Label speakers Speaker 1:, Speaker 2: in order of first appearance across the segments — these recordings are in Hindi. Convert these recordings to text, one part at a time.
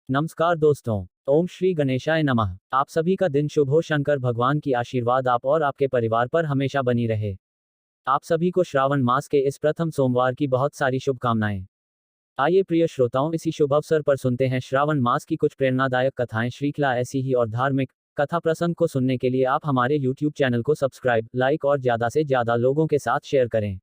Speaker 1: नमस्कार दोस्तों। ओम श्री गणेशाय नमः। आप सभी का दिन शुभ हो। शंकर भगवान की आशीर्वाद आप और आपके परिवार पर हमेशा बनी रहे। आप सभी को श्रावण मास के इस प्रथम सोमवार की बहुत सारी शुभकामनाएं। आइए प्रिय श्रोताओं, इसी शुभ अवसर पर सुनते हैं श्रावण मास की कुछ प्रेरणादायक कथाएं। श्रृंखला ऐसी ही और धार्मिक कथा प्रसंग को सुनने के लिए आप हमारे YouTube चैनल को सब्सक्राइब, लाइक और ज़्यादा से ज़्यादा लोगों के साथ शेयर करें।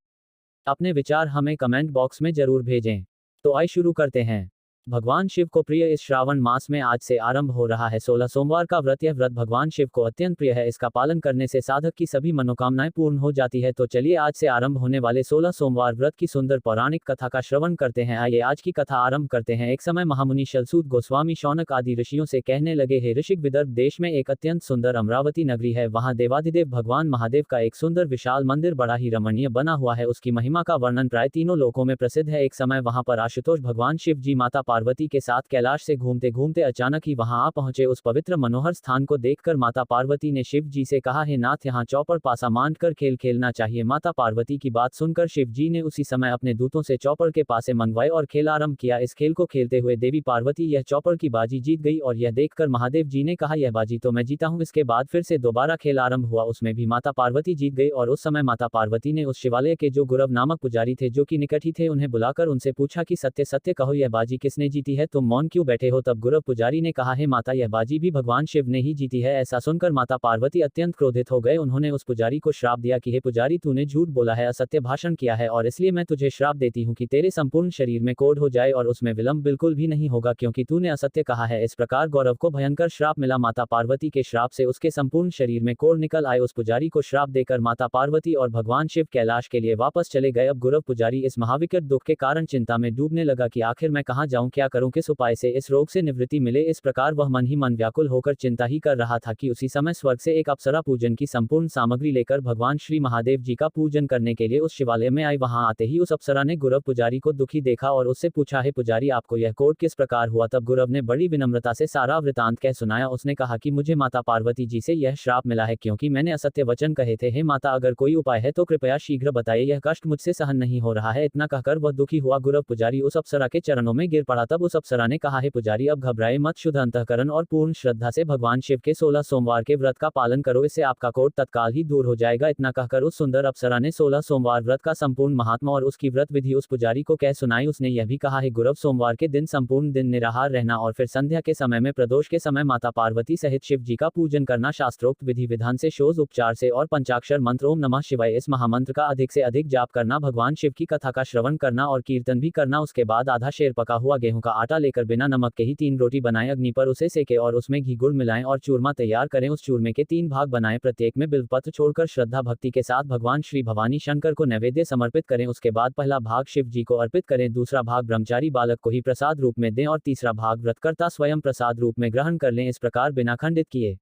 Speaker 1: अपने विचार हमें कमेंट बॉक्स में जरूर भेजें। तो आइए शुरू करते हैं। भगवान शिव को प्रिय इस श्रावण मास में आज से आरंभ हो रहा है 16 सोमवार का व्रत। यह व्रत भगवान शिव को अत्यंत प्रिय है। इसका पालन करने से साधक की सभी मनोकामनाएं पूर्ण हो जाती है। तो चलिए आज से आरंभ होने वाले 16 सोमवार व्रत की सुंदर पौराणिक कथा का श्रवण करते हैं। आइए आज की कथा आरंभ करते हैं। एक समय महामुनि शलसूत गोस्वामी शौनक आदि ऋषियों से कहने लगे, हे ऋषिक, विदर्भ देश में एक अत्यंत सुंदर अमरावती नगरी है। वहां देवाधिदेव भगवान महादेव का एक सुंदर विशाल मंदिर बड़ा ही रमणीय बना हुआ है। उसकी महिमा का वर्णन प्राय तीनों लोकों में प्रसिद्ध है। एक समय वहां पर आशुतोष भगवान शिव जी माता पार्वती के साथ कैलाश से घूमते घूमते अचानक ही वहां आ पहुंचे। उस पवित्र मनोहर स्थान को देखकर माता पार्वती ने शिव जी से कहा, हे नाथ, यहाँ चौपड़ पासा मांड कर खेल खेलना चाहिए। माता पार्वती की बात सुनकर शिव जी ने उसी समय अपने दूतों से चौपड़ के पासे मंगवाए और खेल आरंभ किया। इस खेल को खेलते हुए देवी पार्वती यह चौपड़ की बाजी जीत गई और यह देखकर महादेव जी ने कहा, यह बाजी तो मैं जीता हूं। इसके बाद फिर से दोबारा खेल आरंभ हुआ, उसमें भी माता पार्वती जीत गई। और उस समय माता पार्वती ने उस शिवालय के जो गुरव नामक पुजारी थे, जो कि निकट ही थे, उन्हें बुलाकर उनसे पूछा कि सत्य सत्य कहो, यह बाजी किसने जीती है? तुम मौन क्यों बैठे हो? तब गुरव पुजारी ने कहा, हे माता, यह बाजी भी भगवान शिव ने ही जीती है। ऐसा सुनकर माता पार्वती अत्यंत क्रोधित हो गए। उन्होंने उस पुजारी को श्राप दिया कि हे पुजारी, तूने झूठ बोला है, असत्य भाषण किया है, और इसलिए मैं तुझे श्राप देती हूं कि तेरे संपूर्ण शरीर में कोढ़ हो जाए और उसमें विलंब बिल्कुल भी नहीं होगा, क्योंकि तूने असत्य कहा है। इस प्रकार गौरव को भयंकर श्राप मिला। माता पार्वती के श्राप से उसके संपूर्ण शरीर में कोढ़ निकल आए। उस पुजारी को श्राप देकर माता पार्वती और भगवान शिव कैलाश के लिए वापस चले गए। अब गुरव पुजारी इस महाविकट दुख के कारण चिंता में डूबने लगा कि आखिर मैं कहां जाऊं, क्या करूं, किस उपाय से इस रोग से निवृत्ति मिले। इस प्रकार वह मन ही मन व्याकुल होकर चिंता ही कर रहा था कि उसी समय स्वर्ग से एक अप्सरा पूजन की संपूर्ण सामग्री लेकर भगवान श्री महादेव जी का पूजन करने के लिए उस शिवालय में आई। वहां आते ही उस अप्सरा ने गुरव पुजारी को दुखी देखा और उससे पूछा, हे पुजारी, आपको यह कोढ़ किस प्रकार हुआ? तब गुरव ने बड़ी विनम्रता से सारा वृतांत कह सुनाया। उसने कहा कि मुझे माता पार्वती जी से यह श्राप मिला है, क्योंकि मैंने असत्य वचन कहे थे। हे माता, अगर कोई उपाय है तो कृपया शीघ्र बताइए, यह कष्ट मुझसे सहन नहीं हो रहा है। इतना कहकर वह दुखी हुआ। गुरव पुजारी उस अप्सरा के चरणों में गिर पड़ा। तब उस अप्सरा ने कहा, हे पुजारी, अब घबराए मत, शुद्ध अंतःकरण और पूर्ण श्रद्धा से भगवान शिव के 16 सोमवार के व्रत का पालन करो, इससे आपका कोढ़ तत्काल ही दूर हो जाएगा। इतना कहकर उस सुंदर अप्सरा ने 16 सोमवार व्रत का संपूर्ण महात्मा और उसकी व्रत विधि उस पुजारी को कह सुनाई। उसने यह भी कहा, है गुरव, सोमवार के दिन संपूर्ण दिन निराहार रहना और फिर संध्या के समय में प्रदोष के समय माता पार्वती सहित शिव जी का पूजन करना। शास्त्रोक्त विधि विधान से, शोज उपचार से और पंचाक्षर मंत्र ओम नमः शिवाय, इस महामंत्र का अधिक से अधिक जाप करना। भगवान शिव की कथा का श्रवण करना और कीर्तन भी करना। उसके बाद आधा शेर पका हुआ गेहूं का आटा लेकर बिना नमक के ही 3 रोटी बनाएं, अग्नि पर उसे सेके और उसमें घी गुड़ मिलाएं और चूरमा तैयार करें। उस चूरमे के 3 भाग बनाएं, प्रत्येक में बिल्वपत्र छोड़कर श्रद्धा भक्ति के साथ भगवान श्री भवानी शंकर को नैवेद्य समर्पित करें। उसके बाद पहला भाग शिव जी को अर्पित करें, दूसरा भाग ब्रह्मचारी बालक को ही प्रसाद रूप में दें और तीसरा भाग व्रतकर्ता स्वयं प्रसाद रूप में ग्रहण कर लें। इस प्रकार बिना खंडित किए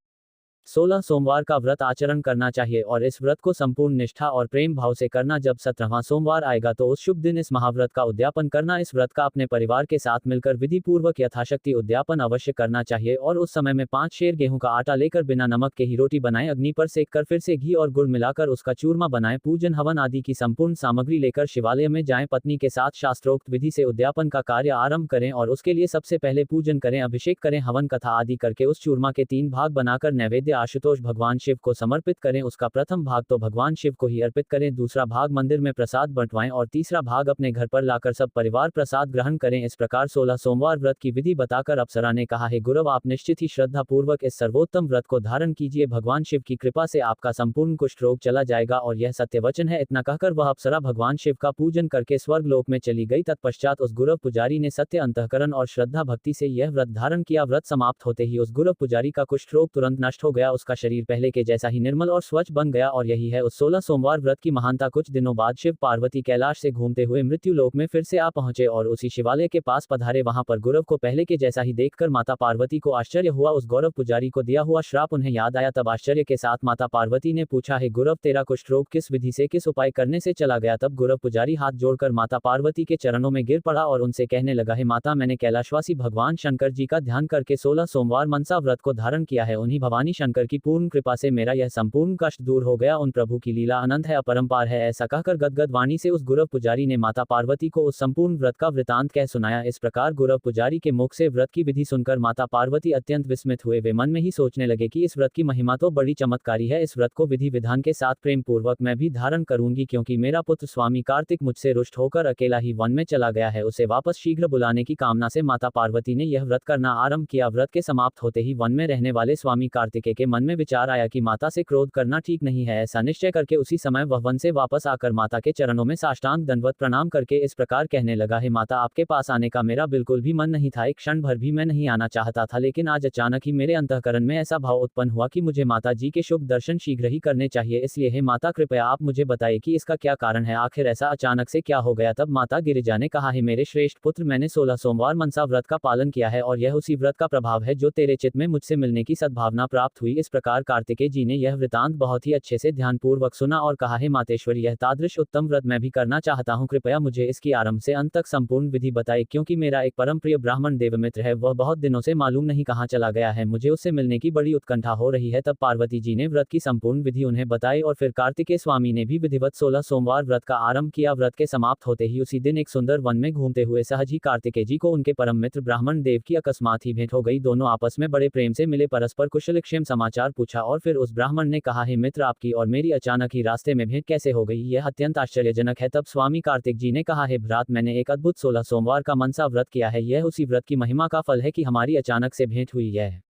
Speaker 1: 16 सोमवार का व्रत आचरण करना चाहिए और इस व्रत को संपूर्ण निष्ठा और प्रेम भाव से करना। जब 17वां सोमवार आएगा तो उस शुभ दिन इस महाव्रत का उद्यापन करना। इस व्रत का अपने परिवार के साथ मिलकर विधि पूर्वक यथाशक्ति उद्यापन अवश्य करना चाहिए और उस समय में 5 शेर गेहूं का आटा लेकर बिना नमक के ही रोटी बनाएं, अग्नि पर सेक कर फिर से घी और गुड़ मिलाकर उसका चूरमा बनाएं। पूजन हवन आदि की संपूर्ण सामग्री लेकर शिवालय में जाएं, पत्नी के साथ शास्त्रोक्त विधि से उद्यापन का कार्य आरंभ करें और उसके लिए सबसे पहले पूजन करें, अभिषेक करें, हवन कथा आदि करके उस चूरमा के 3 भाग बनाकर नैवेद्य आशुतोष भगवान शिव को समर्पित करें। उसका प्रथम भाग तो भगवान शिव को ही अर्पित करें, दूसरा भाग मंदिर में प्रसाद बंटवाएं और तीसरा भाग अपने घर पर लाकर सब परिवार प्रसाद ग्रहण करें। इस प्रकार 16 सोमवार व्रत की विधि बताकर अप्सरा ने कहा, हे गुरव, आप निश्चित ही श्रद्धा पूर्वक इस सर्वोत्तम व्रत को धारण कीजिए। भगवान शिव की कृपा से आपका संपूर्ण कुष्ठ रोग चला जाएगा और यह सत्य वचन है। इतना कहकर वह अप्सरा भगवान शिव का पूजन करके स्वर्ग लोक में चली गई। तत्पश्चात उस गुरव पुजारी ने सत्य अंतःकरण और श्रद्धा भक्ति से यह व्रत धारण किया। व्रत समाप्त होते ही उस गुरव पुजारी का कुष्ठ रोग तुरंत नष्ट हो गया, उसका शरीर पहले के जैसा ही निर्मल और स्वच्छ बन गया। और यही है उस 16 सोमवार व्रत की महानता। कुछ दिनों बाद शिव पार्वती कैलाश से घूमते हुए मृत्यु लोक में फिर से आ पहुंचे और उसी शिवालय के पास पधारे। वहां पर गुरव को पहले के जैसा ही देखकर माता पार्वती को आश्चर्य हुआ। उस गौरव पुजारी को दिया हुआ श्राप उन्हें याद आया। तब आश्चर्य के साथ माता पार्वती ने पूछा, हे गुरव, तेरा कुष्ठ रोग किस विधि से, किस उपाय करने से चला गया? तब गुरव पुजारी हाथ जोड़कर माता पार्वती के चरणों में गिर पड़ा और उनसे कहने लगा, हे माता, मैंने कैलाशवासी भगवान शंकर जी का ध्यान करके 16 सोमवार मनसा व्रत को धारण किया है। उन्हीं भवानी शंकर शंकर की पूर्ण कृपा से मेरा यह संपूर्ण कष्ट दूर हो गया। उन प्रभु की लीला अनंत है, अपरंपार है। ऐसा कहकर गदगद वाणी से उस गुरव पुजारी ने माता पार्वती को उस संपूर्ण व्रत का वृतांत कह सुनाया। इस प्रकार गुरव पुजारी के मुख से व्रत की विधि सुनकर माता पार्वती अत्यंत विस्मित हुए। वे मन में ही सोचने लगे कि इस व्रत की महिमा तो बड़ी चमत्कारी है। इस व्रत को विधि विधान के साथ प्रेम पूर्वक मैं भी धारण करूंगी, क्योंकि मेरा पुत्र स्वामी कार्तिक मुझसे रुष्ट होकर अकेला ही वन में चला गया है। उसे वापस शीघ्र बुलाने की कामना से माता पार्वती ने यह व्रत करना आरंभ किया। व्रत के समाप्त होते ही वन में रहने वाले स्वामी कार्तिकेय के मन में विचार आया कि माता से क्रोध करना ठीक नहीं है। ऐसा निश्चय करके उसी समय वह वन से वापस आकर माता के चरणों में साष्टांग दंडवत प्रणाम करके इस प्रकार कहने लगा, हे माता, आपके पास आने का मेरा बिल्कुल भी मन नहीं था। एक क्षण भर भी मैं नहीं आना चाहता था, लेकिन आज अचानक ही मेरे अंतःकरण में ऐसा भाव उत्पन्न हुआ कि मुझे माता जी के शुभ दर्शन शीघ्र ही करने चाहिए। इसलिए हे माता, कृपया आप मुझे बताइए कि इसका क्या कारण है। आखिर ऐसा अचानक से क्या हो गया। तब माता गिरिजा ने कहा, हे मेरे श्रेष्ठ पुत्र, मैंने 16 सोमवार मनसा व्रत का पालन किया है और यह उसी व्रत का प्रभाव है जो तेरे चित्त में मुझसे मिलने की सद्भावना प्राप्त हुई। इस प्रकार कार्तिकेय जी ने यह वृतांत बहुत ही अच्छे से ध्यानपूर्वक सुना और कहा, हे मातेश्वरी, यह तादृश उत्तम व्रत मैं भी करना चाहता हूँ। कृपया मुझे इसकी आरंभ से अंत तक संपूर्ण विधि बताइए, क्योंकि मेरा एक परम प्रिय ब्राह्मण देवमित्र है, वह बहुत दिनों से मालूम नहीं कहाँ चला गया है। मुझे उससे मिलने की बड़ी उत्कंठा हो रही है। तब पार्वती जी ने व्रत की संपूर्ण विधि उन्हें बताई और फिर कार्तिकेय स्वामी ने भी विधिवत 16 सोमवार व्रत का आरंभ किया। व्रत के समाप्त होते ही उसी दिन एक सुंदर वन में घूमते हुए सहज ही कार्तिकेय जी को उनके परम मित्र ब्राह्मण देव की अकस्मात ही भेंट हो गई। दोनों आपस में बड़े प्रेम से मिले, परस्पर कुशलक्षेम समाचार पूछा और फिर उस ब्राह्मण ने कहा, हे मित्र, आपकी और मेरी अचानक ही रास्ते में भेंट कैसे हो गई, यह अत्यंत आश्चर्यजनक है। तब स्वामी कार्तिक जी ने कहा, हे भ्रात, मैंने एक अद्भुत 16 सोमवार का मनसा व्रत किया है। यह उसी व्रत की महिमा का फल है कि हमारी अचानक से भेंट हुई है।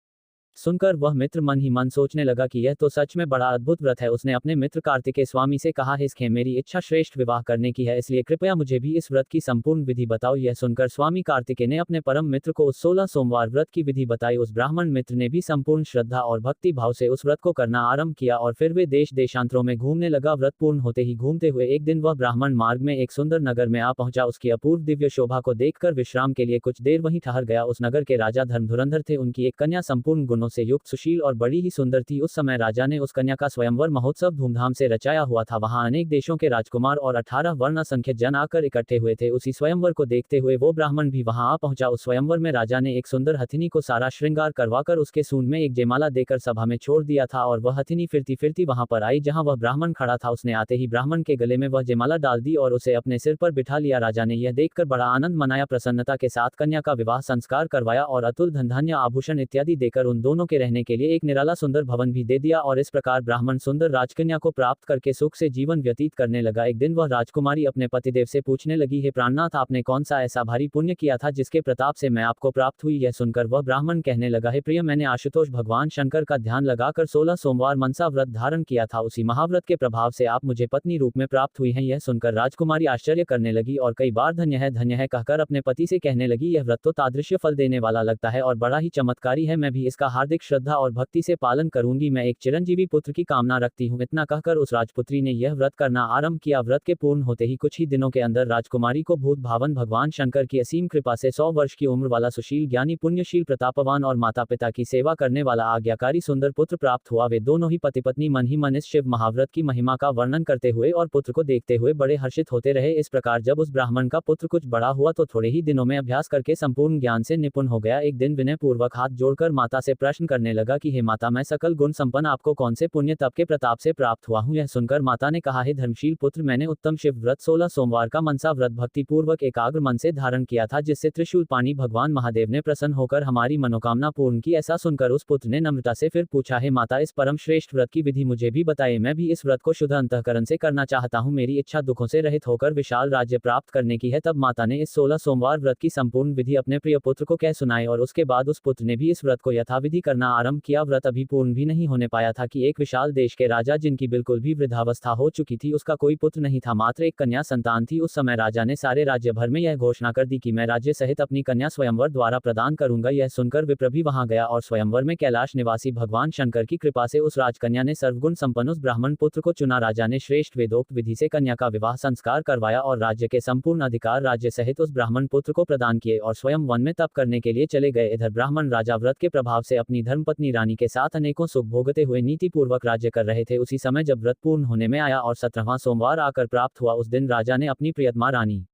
Speaker 1: सुनकर वह मित्र मन ही मन सोचने लगा कि यह तो सच में बड़ा अद्भुत व्रत है। उसने अपने मित्र कार्तिकेय स्वामी से कहा, इसके मेरी इच्छा श्रेष्ठ विवाह करने की है, इसलिए कृपया मुझे भी इस व्रत की संपूर्ण विधि बताओ। यह सुनकर स्वामी कार्तिकेय ने अपने परम मित्र को उस 16 सोमवार व्रत की विधि बताई। उस ब्राह्मण मित्र ने भी संपूर्ण श्रद्धा और भक्ति भाव से उस व्रत को करना आरंभ किया और फिर वे देश देशांतरों में घूमने लगा। व्रत पूर्ण होते ही घूमते हुए एक दिन वह ब्राह्मण मार्ग में एक सुंदर नगर में आ पहुंचा। उसकी अपूर्व दिव्य शोभा को देखकर विश्राम के लिए कुछ देर वहीं ठहर गया। उस नगर के राजा धर्मधुरंधर थे। उनकी एक कन्या संपूर्ण गुणों से युक्त, सुशील और बड़ी ही सुंदर थी। उस समय राजा ने उस कन्या का स्वयंवर महोत्सव धूमधाम से रचाया हुआ था। वहां अनेक देशों के राजकुमार और 18 वर्ण असंख्य जन आकर इकट्ठे हुए थे। उसी स्वयंवर को देखते हुए वो ब्राह्मण भी वहां आ पहुंचा। उस स्वयंवर में राजा ने एक सुंदर हथिनी को सारा श्रृंगार करवाकर उसके सूंड में एक जयमाला देकर सभा में छोड़ दिया था और वह हथिनी फिरती फिरती वहां पर आई जहां वह ब्राह्मण खड़ा था। उसने आते ही ब्राह्मण के गले में वह जयमाला डाल दी और उसे अपने सिर पर बिठा लिया। राजा ने यह देखकर बड़ा आनंद मनाया, प्रसन्नता के साथ कन्या का विवाह संस्कार करवाया और अतुल धन धान्य आभूषण इत्यादि देकर उन दोनों के रहने के लिए एक निराला सुंदर भवन भी दे दिया। और इस प्रकार ब्राह्मण सुंदर राजकन्या को प्राप्त करके सुख से जीवन व्यतीत करने लगा। एक दिन वह राजकुमारी अपने पतिदेव से पूछने लगी, हे प्राणनाथ, आपने कौन सा ऐसा भारी पुण्य किया था जिसके प्रताप से मैं आपको प्राप्त हुई। यह सुनकर वह ब्राह्मण कहने लगा, हे प्रिय, मैंने आशुतोष भगवान शंकर का ध्यान लगाकर 16 सोमवार मनसा व्रत धारण किया था। उसी महाव्रत के प्रभाव से आप मुझे पत्नी रूप में प्राप्त हुई हैं। यह सुनकर राजकुमारी आश्चर्य करने लगी और कई बार धन्य है कहकर अपने पति से कहने लगी, यह व्रत तो तादृश्य फल देने वाला लगता है और बड़ा ही चमत्कारी है। मैं भी इसका हार्दिक श्रद्धा और भक्ति से पालन करूंगी। मैं एक चिरंजीवी पुत्र की कामना रखती हूँ। इतना कहकर उस राजपुत्री ने यह व्रत करना आरंभ किया। व्रत के पूर्ण होते ही कुछ ही दिनों के अंदर राजकुमारी को भूत भावन भगवान शंकर की असीम कृपा से 100 वर्ष की उम्र वाला सुशील, ज्ञानी, पुण्यशील, प्रतापवान और माता पिता की सेवा करने वाला आज्ञाकारी सुंदर पुत्र प्राप्त हुआ। वे दोनों ही पति पत्नी मन ही मन इस शिव महाव्रत की महिमा का वर्णन करते हुए और पुत्र को देखते हुए बड़े हर्षित होते रहे। इस प्रकार जब उस ब्राह्मण का पुत्र कुछ बड़ा हुआ तो थोड़े ही दिनों में अभ्यास करके संपूर्ण ज्ञान से निपुण हो गया। एक दिन विनय पूर्वक हाथ जोड़कर माता से प्रश्न करने लगा कि हे माता, मैं सकल गुण संपन्न आपको कौन से पुण्य तप के प्रताप से प्राप्त हुआ हूँ। यह सुनकर माता ने कहा, हे धर्मशील पुत्र, मैंने उत्तम शिव व्रत 16 सोमवार का मनसा व्रत भक्ति पूर्वक एकाग्र मन से धारण किया था, जिससे त्रिशूल पाणी भगवान महादेव ने प्रसन्न होकर हमारी मनोकामना पूर्ण की। ऐसा सुनकर उस पुत्र ने नम्रता से फिर पूछा, हे माता, इस परम श्रेष्ठ व्रत की विधि मुझे भी बताइए। मैं भी इस व्रत को शुद्ध अंतःकरण से करना चाहता हूँ। मेरी इच्छा दुखों से रहित होकर विशाल राज्य प्राप्त करने की है। तब माता ने इस 16 सोमवार व्रत की संपूर्ण विधि अपने प्रिय पुत्र को कह सुनाई और उसके बाद उस पुत्र ने भी इस व्रत को यथाविधि करना आरंभ किया। व्रत अभी पूर्ण भी नहीं होने पाया था कि एक विशाल देश के राजा, जिनकी बिल्कुल भी वृद्धावस्था हो चुकी थी, उसका कोई पुत्र नहीं था, मात्र एक कन्या संतान थी। उस समय राजा ने सारे राज्य भर में यह घोषणा कर दी कि मैं राज्य सहित अपनी कन्या स्वयंवर द्वारा प्रदान करूंगा। यह सुनकर विप्र भी वहां गया और स्वयंवर में कैलाश निवासी भगवान शंकर की कृपा से उस राजकन्या ने सर्वगुण संपन्न उस ब्राह्मण पुत्र को चुना। राजा ने श्रेष्ठ वेदोक्त विधि से कन्या का विवाह संस्कार करवाया और राज्य के संपूर्ण अधिकार राज्य सहित उस ब्राह्मण पुत्र को प्रदान किए और स्वयं वन में तप करने के लिए चले गए। इधर ब्राह्मण राजा व्रत के प्रभाव से अपनी धर्मपत्नी रानी के साथ अनेकों सुख भोगते हुए नीति पूर्वक राज्य कर रहे थे। उसी समय जब व्रत पूर्ण होने में आया और 17वां सोमवार आकर प्राप्त हुआ, उस दिन राजा ने अपनी प्रियतमा रानी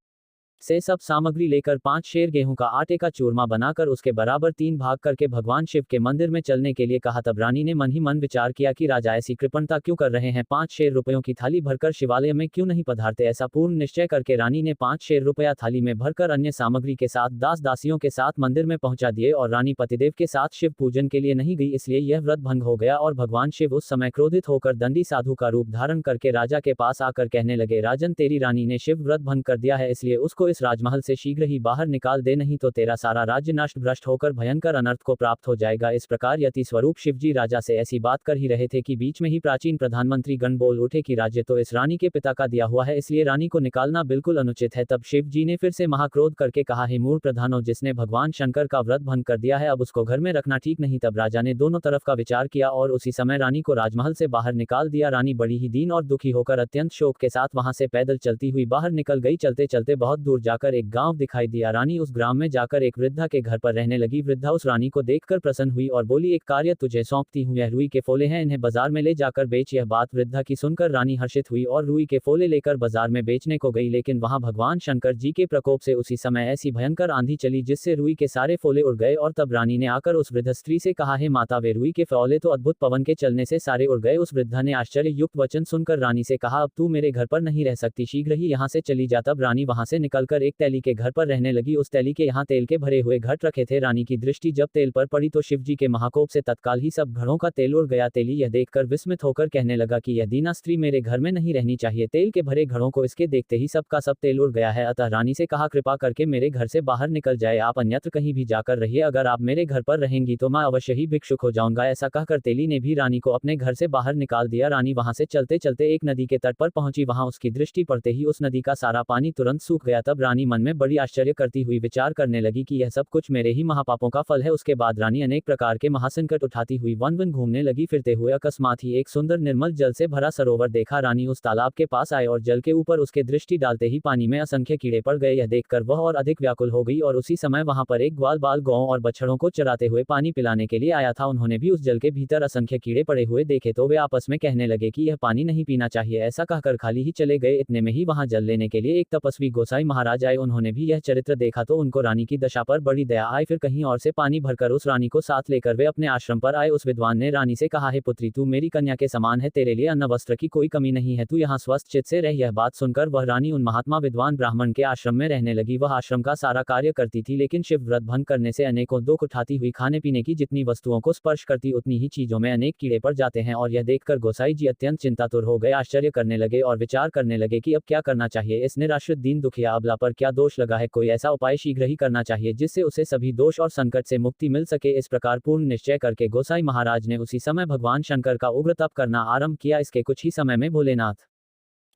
Speaker 1: से सब सामग्री लेकर 5 शेर गेहूं का आटे का चूरमा बनाकर उसके बराबर 3 भाग करके भगवान शिव के मंदिर में चलने के लिए कहा। तब रानी ने मन ही मन विचार किया कि राजा ऐसी कृपणता क्यों कर रहे हैं, 5 शेर रुपयों की थाली भरकर शिवालय में क्यों नहीं पधारते। ऐसा पूर्ण निश्चय करके रानी ने 5 शेर रुपया थाली में भरकर अन्य सामग्री के साथ दास दासियों के साथ मंदिर में पहुंचा दिए और रानी पतिदेव के साथ शिव पूजन के लिए नहीं गई, इसलिए यह व्रत भंग हो गया। और भगवान शिव उस समय क्रोधित होकर दंडी साधु का रूप धारण करके राजा के पास आकर कहने लगे, राजन तेरी रानी ने शिव व्रत भंग कर दिया है, इसलिए उसको इस राजमहल से शीघ्र ही बाहर निकाल दे, नहीं तो तेरा सारा राज्य नष्ट भ्रष्ट होकर भयंकर अनर्थ को प्राप्त हो जाएगा। इस प्रकार यति स्वरूप शिवजी राजा से ऐसी बात कर ही रहे थे कि बीच में ही प्राचीन प्रधानमंत्री गण बोल उठे कि राज्य तो इस रानी के पिता का दिया हुआ है, इसलिए रानी को निकालना बिल्कुल अनुचित है। तब शिव जी ने फिर से महाक्रोध करके कहा, हे मूर्ख प्रधानों, जिसने भगवान शंकर का व्रत भंग कर दिया है अब उसको घर में रखना ठीक नहीं। तब राजा ने दोनों तरफ का विचार किया और उसी समय रानी को राजमहल से बाहर निकाल दिया। रानी बड़ी ही दीन और दुखी होकर अत्यंत शोक के साथ वहां से पैदल चलती हुई बाहर निकल गई। चलते चलते बहुत दूर जाकर एक गांव दिखाई दिया। रानी उस ग्राम में जाकर एक वृद्धा के घर पर रहने लगी। वृद्धा उस रानी को देखकर प्रसन्न हुई और बोली, एक कार्य तुझे सौंपती हूँ, यह रुई के फोले हैं, इन्हें बाजार में ले जाकर बेच। यह बात वृद्धा की सुनकर रानी हर्षित हुई और रुई के फोले लेकर बाजार में बेचने को गई, लेकिन वहां भगवान शंकर जी के प्रकोप से उसी समय ऐसी भयंकर आंधी चली जिससे रुई के सारे फोले उड़ गए। और तब रानी ने आकर उस वृद्ध स्त्री से कहा, हे माता, वे रुई के फोले तो अद्भुत पवन के चलने से सारे उड़ गए। उस वृद्धा ने आश्चर्य युक्त वचन सुनकर रानी से कहा, अब तू मेरे घर पर नहीं रह सकती, शीघ्र ही यहाँ से चली जा। तब रानी वहां से निकलकर एक तैली के घर पर रहने लगी। उस तैली के यहाँ तेल के भरे हुए घट रखे थे। रानी की दृष्टि जब तेल पर पड़ी तो शिवजी के महाकोप से तत्काल ही सब घड़ों का तेल उड़ गया। तेली यह देखकर विस्मित होकर कहने लगा कि यह दीना स्त्री मेरे घर में नहीं रहनी चाहिए, तेल के भरे घड़ों को इसके देखते ही सबका सब तेल उड़ गया है। अतः रानी से कहा, कृपा करके मेरे घर से बाहर निकल जाए, आप अन्यत्र कहीं भी जाकर रहिए, अगर आप मेरे घर पर रहेंगी तो मैं अवश्य ही भिक्षुक हो जाऊंगा। ऐसा कहकर तेली ने भी रानी को अपने घर से बाहर निकाल दिया। रानी वहां से चलते चलते एक नदी के तट पर पहुंची। वहां उसकी दृष्टि पड़ते ही उस नदी का सारा पानी तुरंत सूख गया। तब रानी मन में बड़ी आश्चर्य करती हुई विचार करने लगी कि यह सब कुछ मेरे ही महापापों का फल है। उसके बाद रानी अनेक प्रकार के महासंकट उठाती हुई वन वन घूमने लगी। फिरते हुए अकस्मात ही एक सुंदर निर्मल जल से भरा सरोवर देखा। रानी उस तालाब के पास आए और जल के ऊपर उसके दृष्टि डालते ही पानी में असंख्य कीड़े पड़ गए। यह देखकर वह और अधिक व्याकुल हो गई और उसी समय वहां पर एक ग्वाल बाल गौं और बछड़ों को चराते हुए पानी पिलाने के लिए आया था। उन्होंने भी उस जल के भीतर असंख्य कीड़े पड़े हुए देखे तो वे आपस में कहने लगे कि यह पानी नहीं पीना चाहिए। ऐसा कहकर खाली ही चले गए। इतने में ही वहां जल लेने के लिए एक तपस्वी गोसाई महाराज आए। उन्होंने भी यह चरित्र देखा तो उनको रानी की दशा पर बड़ी दया आई। फिर कहीं और से पानी भरकर उस रानी को साथ लेकर वे अपने आश्रम पर आए। उस विद्वान ने रानी से कहा, हे पुत्री, तू मेरी कन्या के समान है, तेरे लिए अन्न वस्त्र की कोई कमी नहीं है, तू यहाँ स्वस्थ चित्त से रह। यह बात सुनकर वह रानी उन महात्मा विद्वान ब्राह्मण के आश्रम में रहने लगी। वह आश्रम का सारा कार्य करती थी, लेकिन शिव व्रत भंग करने से अनेकों दुख उठाती हुई खाने पीने की जितनी वस्तुओं को स्पर्श करती उतनी ही चीजों में अनेक कीड़े पड़ जाते हैं। और यह देखकर गोसाई जी अत्यंत चिंतातुर हो गए, आश्चर्य करने लगे और विचार करने लगे कि अब क्या करना चाहिए। इस निराश्रित दीन दुखिया अबला पर क्या दोष लगा है, कोई ऐसा उपाय शीघ्र ही करना चाहिए जिससे उसे सभी दोष और संकट से मुक्ति मिल सके। इस प्रकार पूर्ण निश्चय करके गोसाई महाराज ने उसी समय भगवान शंकर का उग्र तप करना आरंभ किया। इसके कुछ ही समय में भोलेनाथ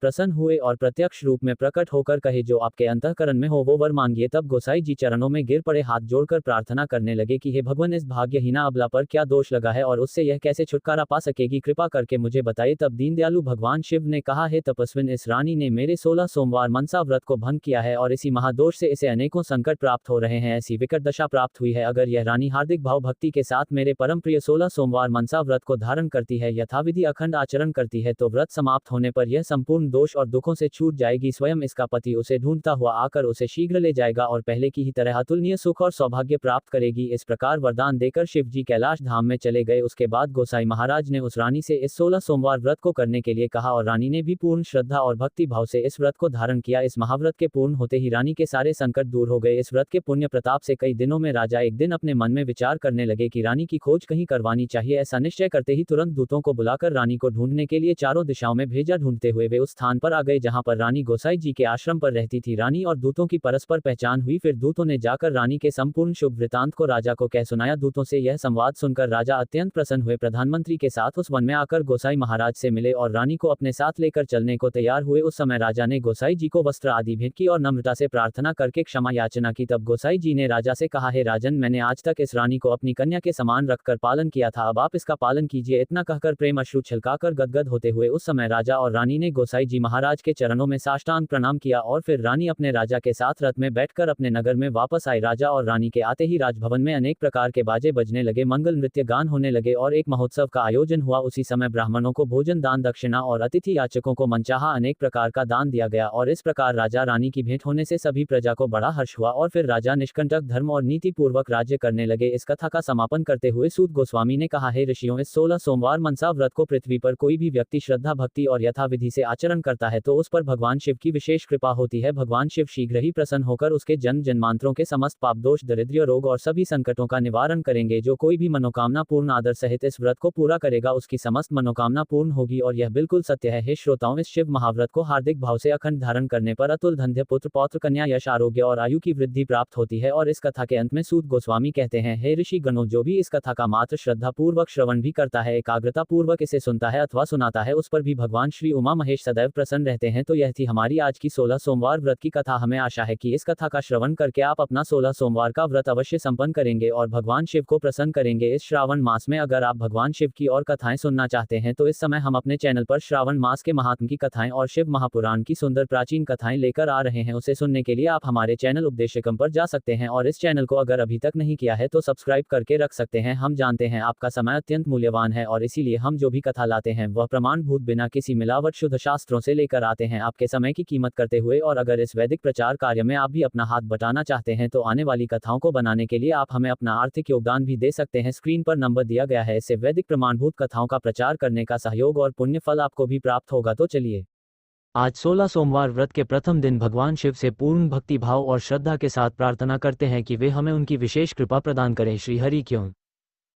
Speaker 1: प्रसन्न हुए और प्रत्यक्ष रूप में प्रकट होकर कहे, जो आपके अंतःकरण में हो वो वर मांगिए। तब गोसाई जी चरणों में गिर पड़े, हाथ जोड़कर प्रार्थना करने लगे कि हे भगवान, इस भाग्यहीना अबला पर क्या दोष लगा है और उससे यह कैसे छुटकारा पा सकेगी, कृपा करके मुझे बताइए। तब दीनदयालु भगवान शिव ने कहा, हे तपस्विन, इस रानी ने मेरे 16 सोमवार मनसा व्रत को भंग किया है और इसी महादोष से इसे अनेकों संकट प्राप्त हो रहे हैं, ऐसी विकट दशा प्राप्त हुई है। अगर यह रानी हार्दिक भाव भक्ति के साथ मेरे परम प्रिय 16 सोमवार मनसा व्रत को धारण करती है, यथाविधि अखंड आचरण करती है, तो व्रत समाप्त होने पर यह संपूर्ण दोष और दुखों से छूट जाएगी। स्वयं इसका पति उसे ढूंढता हुआ आकर उसे शीघ्र ले जाएगा और पहले की ही तरह अतुलनीय सुख और सौभाग्य प्राप्त करेगी। इस प्रकार वरदान देकर शिव जी कैलाश धाम में चले गए। उसके बाद गोसाई महाराज ने उस रानी से इस 16 सोमवार व्रत को करने के लिए कहा और रानी ने भी पूर्ण श्रद्धा और भक्ति भाव से इस व्रत को धारण किया। इस महाव्रत के पूर्ण होते ही रानी के सारे संकट दूर हो गए। इस व्रत के पुण्य प्रताप से कई दिनों में राजा एक दिन अपने मन में विचार करने लगे कि रानी की खोज कहीं करवानी चाहिए। ऐसा निश्चय करते ही तुरंत दूतों को बुलाकर रानी को ढूंढने के लिए चारों दिशाओं में भेजा। ढूंढते हुए वे उस स्थान पर आ गए जहां पर रानी गोसाई जी के आश्रम पर रहती थी। रानी और दूतों की परस्पर पहचान हुई। फिर दूतों ने जाकर रानी के संपूर्ण शुभ वृतांत को राजा को कह सुनाया। दूतों से यह संवाद सुनकर राजा अत्यंत प्रसन्न हुए। प्रधानमंत्री के साथ उस वन में आकर गोसाई महाराज से मिले और रानी को अपने साथ लेकर चलने को तैयार हुए। उस समय राजा ने गोसाई जी को वस्त्र आदि भेंट की और नम्रता से प्रार्थना करके क्षमा याचना की। तब गोसाई जी ने राजा से कहा, हे राजन, मैंने आज तक इस रानी को अपनी कन्या के समान रखकर पालन किया था, अब आप इसका पालन कीजिए। इतना कहकर प्रेम अश्रु छलकाकर गदगद होते हुए उस समय राजा और रानी ने गोसाई जी महाराज के चरणों में साष्टांग प्रणाम किया और फिर रानी अपने राजा के साथ रथ में बैठकर अपने नगर में वापस आई। राजा और रानी के आते ही राजभवन में अनेक प्रकार के बाजे बजने लगे, मंगल नृत्य गान होने लगे और एक महोत्सव का आयोजन हुआ। उसी समय ब्राह्मणों को भोजन, दान दक्षिणा और अतिथि याचकों को मनचाहा अनेक प्रकार का दान दिया गया और इस प्रकार राजा रानी की भेंट होने से सभी प्रजा को बड़ा हर्ष हुआ और फिर राजा निष्कंटक धर्म और नीति पूर्वक राज्य करने लगे। इस कथा का समापन करते हुए सूत गोस्वामी ने कहा, हे ऋषियों, इस 16 सोमवार मनसा व्रत को पृथ्वी पर कोई भी व्यक्ति श्रद्धा, भक्ति और यथाविधि से आचरण करता है तो उस पर भगवान शिव की विशेष कृपा होती है। भगवान शिव शीघ्र ही प्रसन्न होकर उसके जन्म जन्मांतरों के समस्त पाप, दोष, दरिद्र, रोग और सभी संकटों का निवारण करेंगे। जो कोई भी मनोकामना पूर्ण आदर सहित इस व्रत को पूरा करेगा उसकी समस्त मनोकामना पूर्ण होगी और यह बिल्कुल सत्य है। हे श्रोताओं, इस शिव महाव्रत को हार्दिक भाव से अखंड धारण करने पर अतुल धन्य पुत्र, पौत्र, कन्या, यश, आरोग्य और आयु की वृद्धि प्राप्त होती है। और इस कथा के अंत में सूत गोस्वामी कहते हैं, हे ऋषि गणों, जो भी इस कथा का मात्र श्रद्धा पूर्वक श्रवण भी करता है, एकाग्रता पूर्वक इसे सुनता है अथवा सुनाता है, उस पर भी भगवान श्री उमा महेश सदैव प्रसन्न रहते हैं। तो यह थी हमारी आज की 16 सोमवार व्रत की कथा। हमें आशा है कि इस कथा का श्रवण करके आप अपना 16 सोमवार का व्रत अवश्य संपन्न करेंगे और भगवान शिव को प्रसन्न करेंगे। इस श्रावण मास में अगर आप भगवान शिव की और कथाएं सुनना चाहते हैं तो इस समय हम अपने चैनल पर श्रावण मास के महात्म की कथाएं और शिव महापुराण की सुंदर प्राचीन कथाएं लेकर आ रहे हैं। उसे सुनने के लिए आप हमारे चैनल उपदेशकम पर जा सकते हैं और इस चैनल को अगर अभी तक नहीं किया है तो सब्सक्राइब करके रख सकते हैं। हम जानते हैं आपका समय अत्यंत मूल्यवान है और इसीलिए हम जो भी कथा लाते हैं वह प्रमाणभूत, बिना किसी मिलावट, शुद्ध शास्त्रों से लेकर आते हैं। आपके समय की कीमत करते हुए और अगर इस वैदिक प्रचार कार्य में आप भी अपना हाथ बटाना चाहते हैं तो आने वाली कथाओं को बनाने के लिए आप हमें अपना आर्थिक योगदान भी दे सकते हैं। स्क्रीन पर नंबर दिया गया है, इससे वैदिक प्रमाणभूत कथाओं का प्रचार करने का सहयोग और पुण्य फल आपको भी प्राप्त होगा। तो चलिए, आज 16 सोमवार व्रत के प्रथम दिन भगवान शिव से पूर्ण भक्ति भाव और श्रद्धा के साथ प्रार्थना करते हैं कि वे हमें उनकी विशेष कृपा प्रदान करें। श्री हरि क्यों।